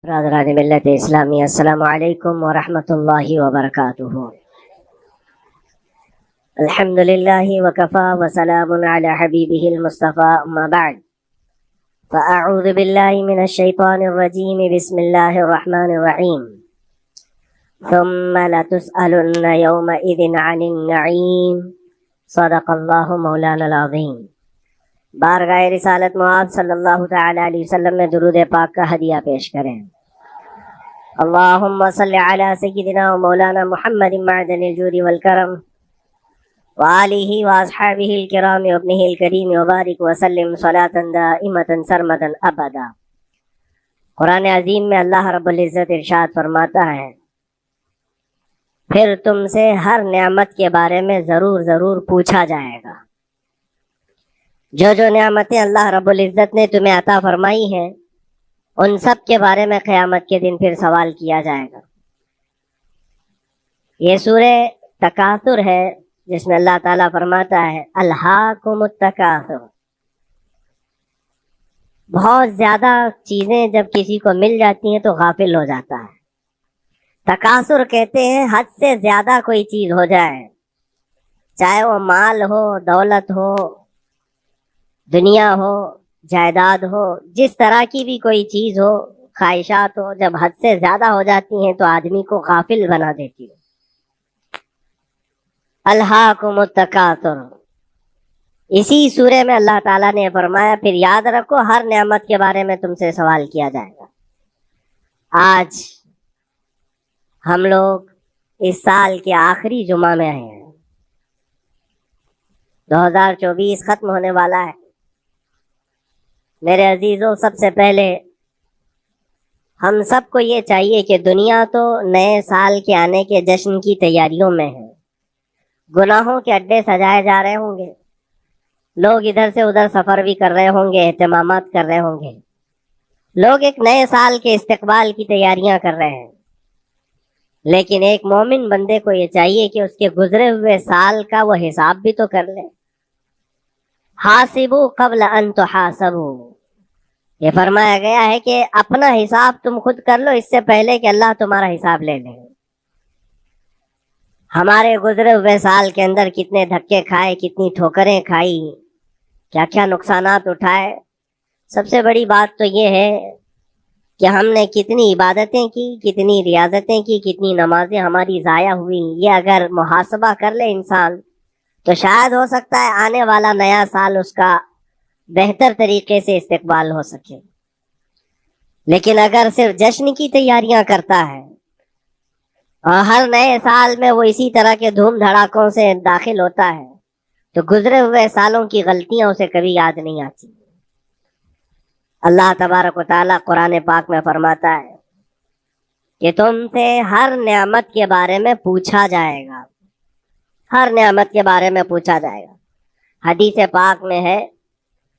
برادران ملت اسلامی، السلام علیکم ورحمۃ اللہ وبرکاتہ۔ الحمد للہ وکفا وسلام علی حبیبہ المصطفیٰ، اما بعد فاعوذ باللہ من الشیطان الرجیم، بسم اللہ الرحمن الرحیم۔ ثم لتسألن یومئذ عن النعیم، صدق اللہ مولانا العظیم۔ بارگاہ رسالت معاذ صلی اللہ تعالی علیہ وسلم میں درود پاک کا ہدیہ پیش کریں۔ اللہم صلی علی سیدنا و مولانا محمد معدن الجود والکرم وآلہ واصحابہ الکرام وابنہ الکریم وبارک وسلم صلاۃ دائمۃ سرمدا ابدا۔ قرآن عظیم میں اللہ رب العزت ارشاد فرماتا ہے، پھر تم سے ہر نعمت کے بارے میں ضرور پوچھا جائے گا۔ جو نعمتیں اللہ رب العزت نے تمہیں عطا فرمائی ہیں، ان سب کے بارے میں قیامت کے دن پھر سوال کیا جائے گا۔ یہ سورہ تکاثر ہے، جس میں اللہ تعالیٰ فرماتا ہے الہاکم التکاثر۔ بہت زیادہ چیزیں جب کسی کو مل جاتی ہیں تو غافل ہو جاتا ہے۔ تکاثر کہتے ہیں حد سے زیادہ کوئی چیز ہو جائے، چاہے وہ مال ہو، دولت ہو، دنیا ہو، جائیداد ہو، جس طرح کی بھی کوئی چیز ہو، خواہشات ہو، جب حد سے زیادہ ہو جاتی ہیں تو آدمی کو غافل بنا دیتی ہے۔ الہاکم التکاثر، اسی سورے میں اللہ تعالیٰ نے فرمایا پھر یاد رکھو ہر نعمت کے بارے میں تم سے سوال کیا جائے گا۔ آج ہم لوگ اس سال کے آخری جمعہ میں ہیں، 2024 ختم ہونے والا ہے۔ میرے عزیزوں، سب سے پہلے ہم سب کو یہ چاہیے کہ دنیا تو نئے سال کے آنے کے جشن کی تیاریوں میں ہے۔ گناہوں کے اڈے سجائے جا رہے ہوں گے، لوگ ادھر سے ادھر سفر بھی کر رہے ہوں گے، اہتمامات کر رہے ہوں گے، لوگ ایک نئے سال کے استقبال کی تیاریاں کر رہے ہیں۔ لیکن ایک مومن بندے کو یہ چاہیے کہ اس کے گزرے ہوئے سال کا وہ حساب بھی تو کر لے۔ حاسبوا قبل ان تحاسبوا، یہ فرمایا گیا ہے کہ اپنا حساب تم خود کر لو اس سے پہلے کہ اللہ تمہارا حساب لے لے۔ ہمارے گزرے ہوئے سال کے اندر کتنے دھکے کھائے، کتنی ٹھوکریں کھائی، کیا کیا نقصانات اٹھائے۔ سب سے بڑی بات تو یہ ہے کہ ہم نے کتنی عبادتیں کی، کتنی ریاضتیں کی، کتنی نمازیں ہماری ضائع ہوئی۔ یہ اگر محاسبہ کر لے انسان تو شاید ہو سکتا ہے آنے والا نیا سال اس کا بہتر طریقے سے استقبال ہو سکے۔ لیکن اگر صرف جشن کی تیاریاں کرتا ہے اور ہر نئے سال میں وہ اسی طرح کے دھوم دھڑاکوں سے داخل ہوتا ہے تو گزرے ہوئے سالوں کی غلطیاں اسے کبھی یاد نہیں آتی۔ اللہ تبارک و تعالیٰ قرآن پاک میں فرماتا ہے کہ تم سے ہر نعمت کے بارے میں پوچھا جائے گا، ہر نعمت کے بارے میں پوچھا جائے گا۔ حدیث پاک میں ہے،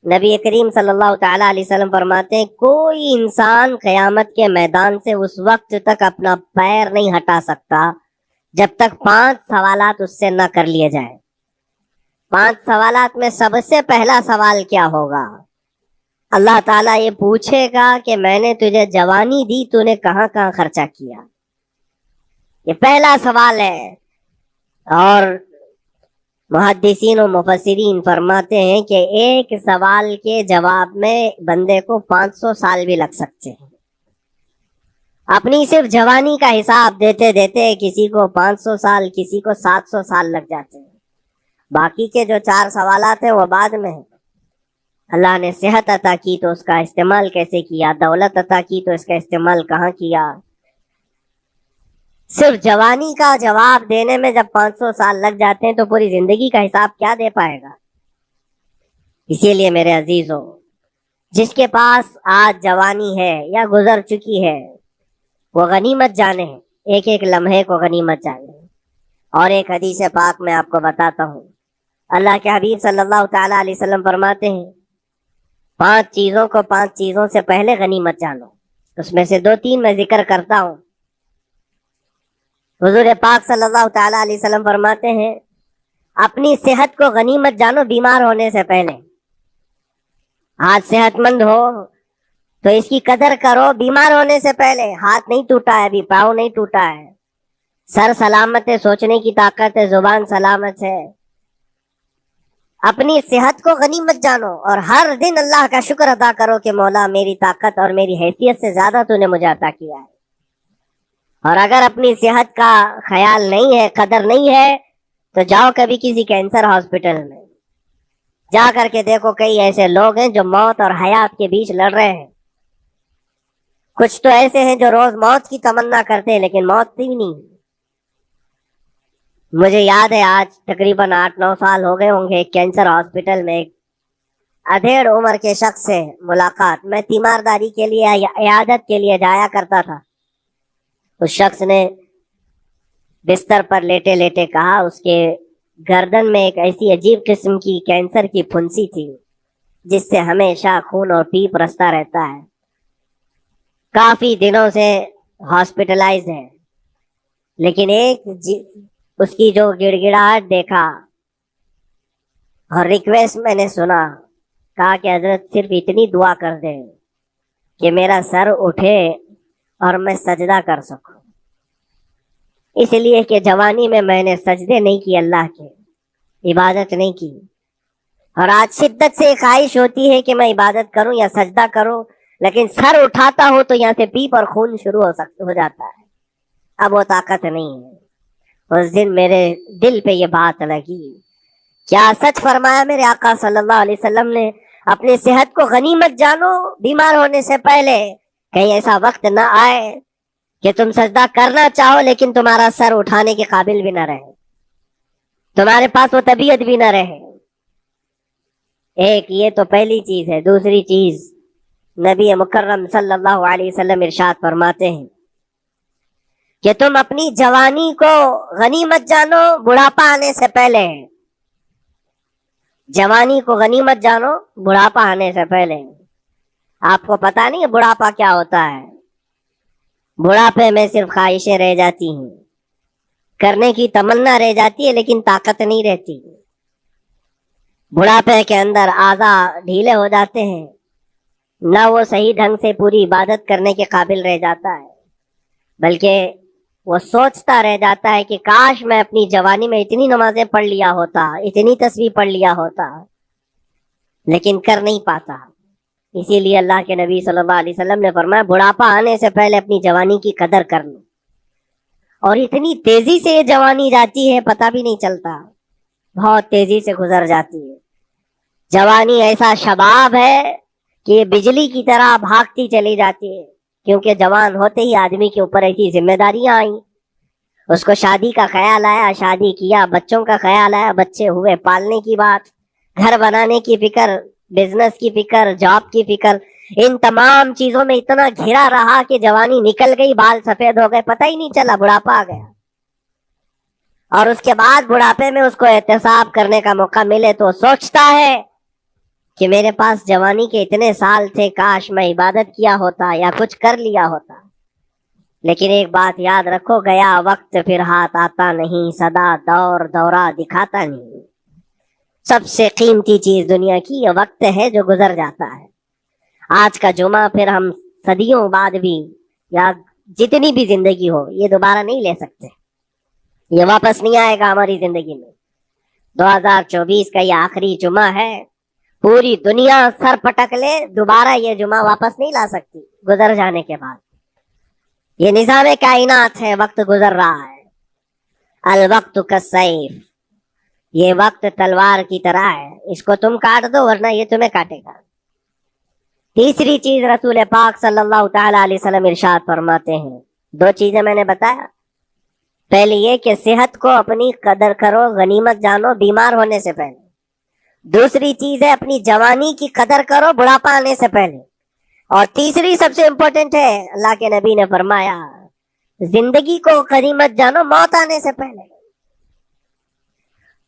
نبی کریم صلی اللہ تعالیٰ علیہ وسلم فرماتے ہیں کوئی انسان قیامت کے میدان سے اس وقت تک اپنا پیر نہیں ہٹا سکتا جب تک 5 سوالات اس سے نہ کر لیے جائیں۔ 5 سوالات میں سب سے پہلا سوال کیا ہوگا؟ اللہ تعالیٰ یہ پوچھے گا کہ میں نے تجھے جوانی دی، تو نے کہاں کہاں خرچہ کیا؟ یہ پہلا سوال ہے۔ اور محدثین و مفسرین فرماتے ہیں کہ ایک سوال کے جواب میں بندے کو 500 سال بھی لگ سکتے ہیں۔ اپنی صرف جوانی کا حساب دیتے دیتے کسی کو 500 سال، کسی کو 700 سال لگ جاتے ہیں۔ باقی کے جو 4 سوالات ہیں وہ بعد میں ہیں۔ اللہ نے صحت عطا کی تو اس کا استعمال کیسے کیا، دولت عطا کی تو اس کا استعمال کہاں کیا۔ صرف جوانی کا جواب دینے میں جب 500 سال لگ جاتے ہیں تو پوری زندگی کا حساب کیا دے پائے گا؟ اسی لیے میرے عزیزوں، جس کے پاس آج جوانی ہے یا گزر چکی ہے وہ غنیمت جانے، ایک لمحے کو غنیمت جانے۔ اور ایک حدیث پاک میں آپ کو بتاتا ہوں، اللہ کے حبیب صلی اللہ تعالیٰ علیہ وسلم فرماتے ہیں 5 چیزوں کو 5 چیزوں سے پہلے غنیمت جانو۔ اس میں سے 2-3 میں ذکر کرتا ہوں۔ حضور پاک صلی اللہ تعالیٰ علیہ وسلم فرماتے ہیں اپنی صحت کو غنیمت جانو بیمار ہونے سے پہلے۔ آج صحت مند ہو تو اس کی قدر کرو بیمار ہونے سے پہلے. ہاتھ نہیں ٹوٹا ہے ابھی, پاؤں نہیں ٹوٹا ہے, سر سلامت ہے, سوچنے کی طاقت ہے, زبان سلامت ہے. اپنی صحت کو غنیمت جانو اور ہر دن اللہ کا شکر ادا کرو کہ مولا میری طاقت اور میری حیثیت سے زیادہ تو نے مجھے عطا کیا ہے. اور اگر اپنی صحت کا خیال نہیں ہے, قدر نہیں ہے, تو جاؤ کبھی کسی کینسر ہاسپٹل میں جا کر کے دیکھو, کئی ایسے لوگ ہیں جو موت اور حیات کے بیچ لڑ رہے ہیں. کچھ تو ایسے ہیں جو روز موت کی تمنا کرتے ہیں لیکن موت بھی نہیں. مجھے یاد ہے آج تقریباً 8-9 سال ہو گئے ہوں گے, ایک کینسر ہاسپٹل میں ایک ادھیڑ عمر کے شخص سے ملاقات. میں تیمارداری کے لیے, عیادت کے لیے جایا کرتا تھا. اس شخص نے بستر پر لیٹے لیٹے کہا اس کے گردن میں ایک ایسی عجیب قسم کی کینسر کی پھنسی تھی جس سے ہمیشہ خون اور پیپ رستا رہتا ہے. کافی دنوں سے ہاسپٹلائز ہے, لیکن ایک اس کی جو گڑ گڑاہٹ دیکھا اور ریکویسٹ میں نے سنا, کہا کہ حضرت صرف اتنی دعا کر دیں کہ میرا سر اٹھے اور میں سجدہ کر سکوں. اس لیے کہ جوانی میں نے سجدے نہیں کی, اللہ کے عبادت نہیں کی, اور آج شدت سے خواہش ہوتی ہے کہ میں عبادت کروں یا سجدہ کروں, لیکن سر اٹھاتا ہوں تو یہاں سے پیپ اور خون شروع ہو جاتا ہے. اب وہ طاقت نہیں ہے. اس دن میرے دل پہ یہ بات لگی, کیا سچ فرمایا میرے آقا صلی اللہ علیہ وسلم نے, اپنی صحت کو غنیمت جانو بیمار ہونے سے پہلے. کہیں ایسا وقت نہ آئے کہ تم سجدہ کرنا چاہو لیکن تمہارا سر اٹھانے کے قابل بھی نہ رہے, تمہارے پاس وہ طبیعت بھی نہ رہے. ایک یہ تو پہلی چیز ہے. دوسری چیز, نبی مکرم صلی اللہ علیہ وسلم ارشاد فرماتے ہیں کہ تم اپنی جوانی کو غنیمت جانو بڑھاپا آنے سے پہلے. جوانی کو غنیمت جانو بڑھاپا آنے سے پہلے. آپ کو پتا نہیں ہے بڑھاپا کیا ہوتا ہے؟ بڑھاپے میں صرف خواہشیں رہ جاتی ہیں, کرنے کی تمنا رہ جاتی ہے لیکن طاقت نہیں رہتی. بڑھاپے کے اندر اعضاء ڈھیلے ہو جاتے ہیں, نہ وہ صحیح ڈھنگ سے پوری عبادت کرنے کے قابل رہ جاتا ہے, بلکہ وہ سوچتا رہ جاتا ہے کہ کاش میں اپنی جوانی میں اتنی نمازیں پڑھ لیا ہوتا, اتنی تسبیح پڑھ لیا ہوتا, لیکن کر نہیں پاتا. اسی لیے اللہ کے نبی صلی اللہ علیہ وسلم نے فرمایا بڑھاپا آنے سے پہلے اپنی جوانی کی قدر کر لو. اور اتنی تیزی سے یہ جوانی جاتی ہے پتہ بھی نہیں چلتا, بہت تیزی سے گزر جاتی ہے. جوانی ایسا شباب ہے کہ یہ بجلی کی طرح بھاگتی چلی جاتی ہے, کیونکہ جوان ہوتے ہی آدمی کے اوپر ایسی ذمہ داریاں آئیں. اس کو شادی کا خیال آیا, شادی کیا, بچوں کا خیال آیا, بچے ہوئے, پالنے کی بات, گھر بنانے کی فکر, بزنس کی فکر, جاب کی فکر. ان تمام چیزوں میں اتنا گھرا رہا کہ جوانی نکل گئی, بال سفید ہو گئے, پتہ ہی نہیں چلا, بڑھاپا آ گیا. اور اس کے بعد بڑھاپے میں اس کو احتساب کرنے کا موقع ملے تو سوچتا ہے کہ میرے پاس جوانی کے اتنے سال تھے, کاش میں عبادت کیا ہوتا یا کچھ کر لیا ہوتا. لیکن ایک بات یاد رکھو, گیا وقت پھر ہاتھ آتا نہیں, سدا دور دورہ دکھاتا نہیں. سب سے قیمتی چیز دنیا کی یہ وقت ہے جو گزر جاتا ہے. آج کا جمعہ پھر ہم صدیوں بعد بھی یا جتنی بھی زندگی ہو یہ دوبارہ نہیں لے سکتے, یہ واپس نہیں آئے گا ہماری زندگی میں. 2024 کا یہ آخری جمعہ ہے, پوری دنیا سر پٹک لے دوبارہ یہ جمعہ واپس نہیں لا سکتی گزر جانے کے بعد. یہ نظام کائنات ہے, وقت گزر رہا ہے. الوقت کالسیف, یہ وقت تلوار کی طرح ہے, اس کو تم کاٹ دو ورنہ یہ تمہیں کاٹے گا. تیسری چیز رسول پاک صلی اللہ تعالی علیہ وسلم ارشاد فرماتے ہیں, 2 چیزیں میں نے بتایا. پہلے یہ کہ صحت کو اپنی قدر کرو, غنیمت جانو بیمار ہونے سے پہلے. دوسری چیز ہے اپنی جوانی کی قدر کرو بڑھاپا آنے سے پہلے. اور تیسری سب سے امپورٹنٹ ہے, اللہ کے نبی نے فرمایا زندگی کو غنیمت جانو موت آنے سے پہلے.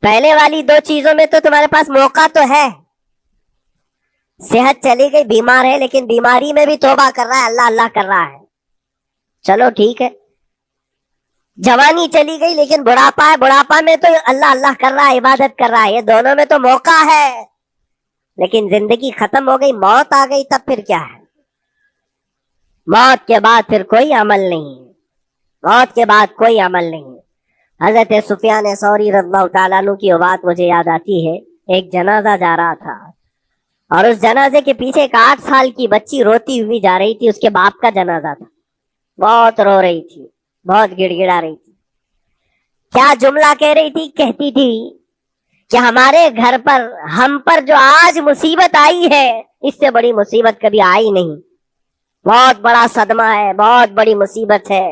پہلے والی 2 چیزوں میں تو تمہارے پاس موقع تو ہے. صحت چلی گئی, بیمار ہے, لیکن بیماری میں بھی توبہ کر رہا ہے, اللہ اللہ کر رہا ہے, چلو ٹھیک ہے. جوانی چلی گئی لیکن بڑھاپا ہے, بڑھاپا میں تو اللہ اللہ کر رہا ہے, عبادت کر رہا ہے. یہ دونوں میں تو موقع ہے, لیکن زندگی ختم ہو گئی, موت آ گئی, تب پھر کیا ہے؟ موت کے بعد پھر کوئی عمل نہیں ہے، موت کے بعد کوئی عمل نہیں ہے۔ حضرت سفیان ثوری رضی اللہ تعالیٰ عنہ کی وہ بات مجھے یاد آتی ہے۔ ایک جنازہ جا رہا تھا اور اس جنازے کے پیچھے ایک 8 سال کی بچی روتی ہوئی جا رہی تھی، اس کے باپ کا جنازہ تھا، بہت رو رہی تھی، بہت گڑ گڑا رہی تھی۔ کیا جملہ کہہ رہی تھی؟ کہتی تھی کہ ہمارے گھر پر، ہم پر جو آج مصیبت آئی ہے، اس سے بڑی مصیبت کبھی آئی نہیں، بہت بڑا صدمہ ہے، بہت بڑی مصیبت ہے۔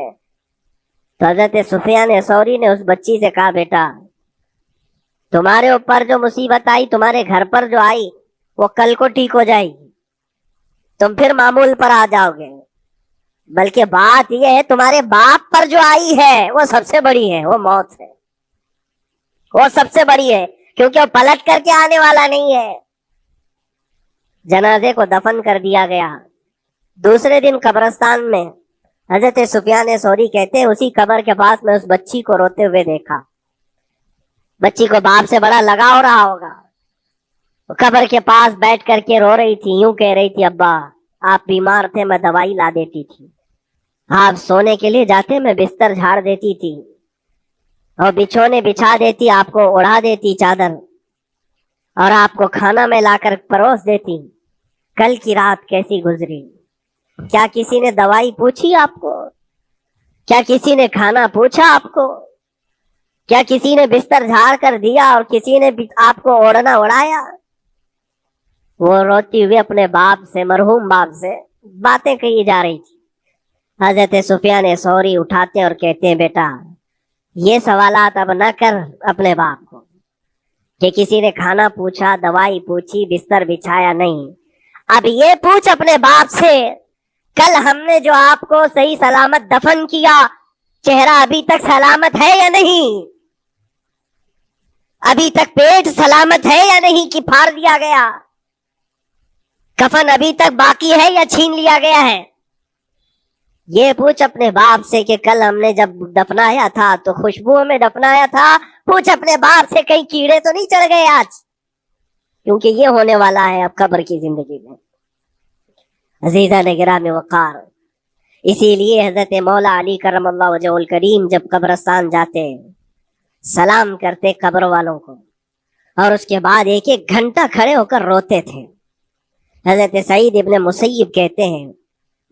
تو حضرت سفیان ثوری نے اس بچی سے کہا، بیٹا تمہارے اوپر جو مصیبت آئی، تمہارے گھر پر جو آئی، وہ کل کو ٹھیک ہو جائے گی، تم پھر معمول پر آ جاؤ گے۔ بلکہ بات یہ ہے تمہارے باپ پر جو آئی ہے وہ سب سے بڑی ہے، وہ موت ہے، وہ سب سے بڑی ہے، کیونکہ وہ پلٹ کر کے آنے والا نہیں ہے۔ جنازے کو دفن کر دیا گیا۔ دوسرے دن قبرستان میں حضرت سفیان ثوری کہتے ہیں اسی قبر کے پاس میں اس بچی کو روتے ہوئے دیکھا۔ بچی کو باپ سے بڑا لگاؤ رہا ہوگا، قبر کے پاس بیٹھ کر کے رو رہی تھی، یوں کہہ رہی تھی، ابا آپ بیمار تھے، میں دوائی لا دیتی تھی، آپ سونے کے لیے جاتے میں بستر جھاڑ دیتی تھی اور بچھونے بچھا دیتی، آپ کو اڑا دیتی چادر، اور آپ کو کھانا میں لا کر پروس دیتی۔ کل کی رات کیسی گزری؟ کیا کسی نے دوائی پوچھی آپ کو؟ کیا کسی نے کھانا پوچھا آپ کو؟ کیا کسی نے بستر جھاڑ کر دیا اور کسی نے آپ کو اوڑھنا اڑایا؟ وہ روتی ہوئی اپنے باپ سے، مرحوم باپ سے باتیں کہی جا رہی تھی۔ حضرت سفیان ثوری اٹھاتے اور کہتے ہیں، بیٹا یہ سوالات اب نہ کر اپنے باپ کو کہ کسی نے کھانا پوچھا، دوائی پوچھی، بستر بچھایا، نہیں۔ اب یہ پوچھ اپنے باپ سے، کل ہم نے جو آپ کو صحیح سلامت دفن کیا، چہرہ ابھی تک سلامت ہے یا نہیں؟ ابھی تک پیٹ سلامت ہے یا نہیں کہ پھاڑ دیا گیا؟ کفن ابھی تک باقی ہے یا چھین لیا گیا ہے؟ یہ پوچھ اپنے باپ سے کہ کل ہم نے جب دفنایا تھا تو خوشبو میں دفنایا تھا۔ پوچھ اپنے باپ سے کہیں کیڑے تو نہیں چڑھ گئے آج، کیونکہ یہ ہونے والا ہے اب قبر کی زندگی میں۔ عزیزان گرامی وقار، اسی لیے حضرت مولا علی کرم اللہ وجہہ الکریم جب قبرستان جاتے سلام کرتے قبر والوں کو، اور اس کے بعد 1 گھنٹہ کھڑے ہو کر روتے تھے۔ حضرت سعید ابن مسیب کہتے ہیں،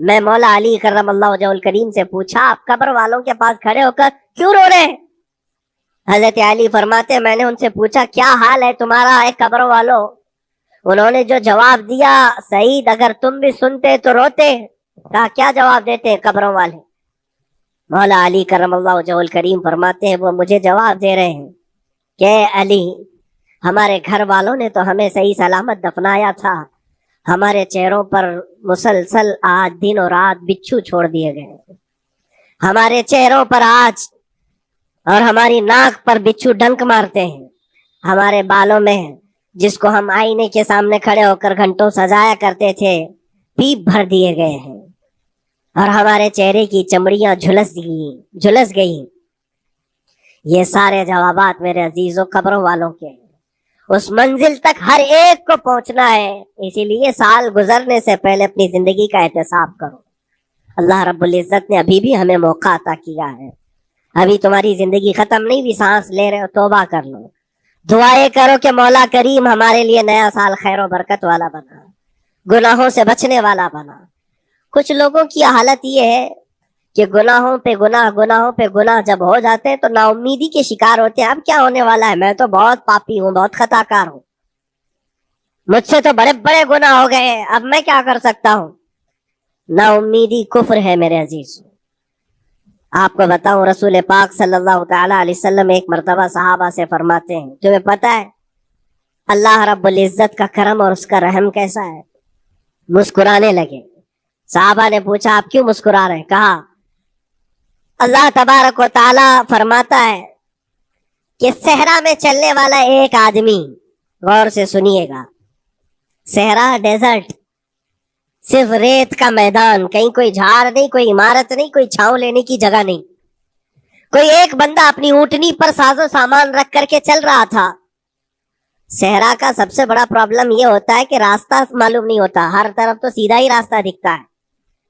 میں مولا علی کرم اللہ وجہہ الکریم سے پوچھا، آپ قبر والوں کے پاس کھڑے ہو کر کیوں رو رہے ہیں؟ حضرت علی فرماتے، میں نے ان سے پوچھا کیا حال ہے تمہارا اے قبر والوں؟ انہوں نے جو جواب دیا، سعید اگر تم بھی سنتے تو روتے۔ کہا کیا جواب دیتے قبروں والے؟ مولا علی کرم اللہ وجہہ الکریم فرماتے ہیں، وہ مجھے جواب دے رہے ہیں کہ علی، ہمارے گھر والوں نے تو ہمیں صحیح سلامت دفنایا تھا، ہمارے چہروں پر مسلسل آج دن اور رات بچھو چھوڑ دیے گئے، ہمارے چہروں پر آج اور ہماری ناک پر بچھو ڈنک مارتے ہیں، ہمارے بالوں میں جس کو ہم آئینے کے سامنے کھڑے ہو کر گھنٹوں سجایا کرتے تھے، پیپ بھر دیے گئے ہیں، اور ہمارے چہرے کی چمڑیاں جھلس گئی۔ یہ سارے جوابات میرے عزیزوں قبروں والوں کے ہیں۔ اس منزل تک ہر ایک کو پہنچنا ہے، اسی لیے سال گزرنے سے پہلے اپنی زندگی کا احتساب کرو۔ اللہ رب العزت نے ابھی بھی ہمیں موقع عطا کیا ہے، ابھی تمہاری زندگی ختم نہیں ہوئی، سانس لے رہے ہو، توبہ کر لو، دعائیں کرو کہ مولا کریم ہمارے لیے نیا سال خیر و برکت والا بنا، گناہوں سے بچنے والا بنا۔ کچھ لوگوں کی حالت یہ ہے کہ گناہوں پہ گناہ جب ہو جاتے ہیں تو نا امیدی کے شکار ہوتے ہیں، اب کیا ہونے والا ہے، میں تو بہت پاپی ہوں، بہت خطا کار ہوں، مجھ سے تو بڑے بڑے گناہ ہو گئے، اب میں کیا کر سکتا ہوں؟ نا امیدی کفر ہے میرے عزیز۔ آپ کو بتاؤں، رسول پاک صلی اللہ تعالی علیہ وسلم ایک مرتبہ صحابہ سے فرماتے ہیں، تمہیں پتہ ہے اللہ رب العزت کا کرم اور اس کا رحم کیسا ہے؟ مسکرانے لگے۔ صحابہ نے پوچھا آپ کیوں مسکرا رہے ہیں؟ کہا اللہ تبارک و تعالی فرماتا ہے کہ صحرا میں چلنے والا ایک آدمی، غور سے سنیے گا، صحرا ڈیزرٹ، صرف ریت کا میدان، کہیں کوئی جھاڑ نہیں، کوئی عمارت نہیں، کوئی چھاؤں لینے کی جگہ نہیں، کوئی ایک بندہ اپنی اونٹنی پر ساز و سامان رکھ کر کے چل رہا تھا۔ صحرا کا سب سے بڑا پرابلم یہ ہوتا ہے کہ راستہ معلوم نہیں ہوتا، ہر طرف تو سیدھا ہی راستہ دکھتا ہے،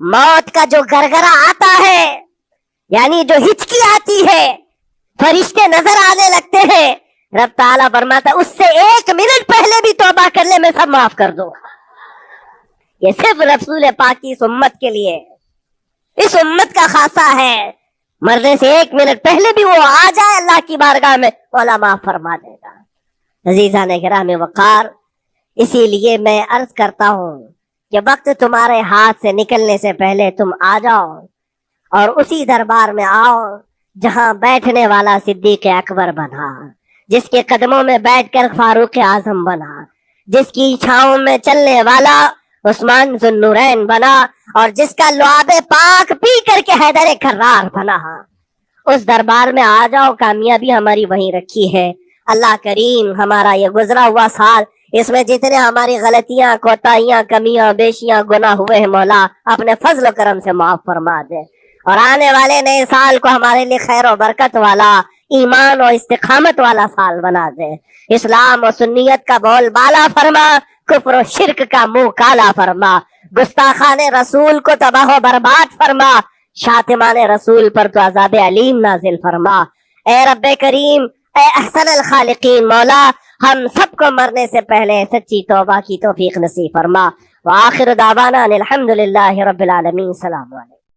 موت کا جو گرگرا آتا ہے، یعنی جو ہچکی آتی ہے، فرشتے نظر آنے لگتے ہیں، رب تعالیٰ فرماتا اس سے 1 منٹ پہلے بھی توبہ کر لے میں سب معاف کر دوں. یہ صرف رسول پاک کی اس امت کے لیے، اس امت کا خاصہ ہے. مرنے سے 1 منٹ پہلے بھی وہ آ جائے اللہ کی بارگاہ میں، مولا معاف فرما دے گا. عزیزان گرامی وقار، اسی لیے میں عرض کرتا ہوں کہ وقت تمہارے ہاتھ سے نکلنے سے پہلے تم آ جاؤ اور اسی دربار میں آؤ جہاں بیٹھنے والا صدیق اکبر بنا، جس کے قدموں میں بیٹھ کر فاروق اعظم بنا، جس کی چھاؤں میں چلنے والا عثمان ذو النورین بنا، اور جس کا لعاب پاک پی کر کے حیدر کرار بنا. اس دربار میں آ جاؤ، کامیابی ہماری وہیں رکھی ہے. اللہ کریم ہمارا یہ گزرا ہوا سال، اس میں جتنے ہماری غلطیاں، کوتاہیاں، کمیاں، بیشیاں، گناہ ہوئے ہیں، مولا اپنے فضل و کرم سے معاف فرما دے، اور آنے والے نئے سال کو ہمارے لیے خیر و برکت والا، ایمان و استقامت والا سال بنا دے. اسلام و سنیت کا بول بالا فرما، کفر و شرک کا منہ کالا فرما، گستاخان رسول کو تباہ و برباد فرما، شاتمان رسول پر تو عذاب علیم نازل فرما. اے رب کریم، اے احسن الخالقین، مولا ہم سب کو مرنے سے پہلے سچی توبہ کی توفیق نصیب فرما. وآخر دعوانا الحمدللہ رب العالمین. السلام علیکم.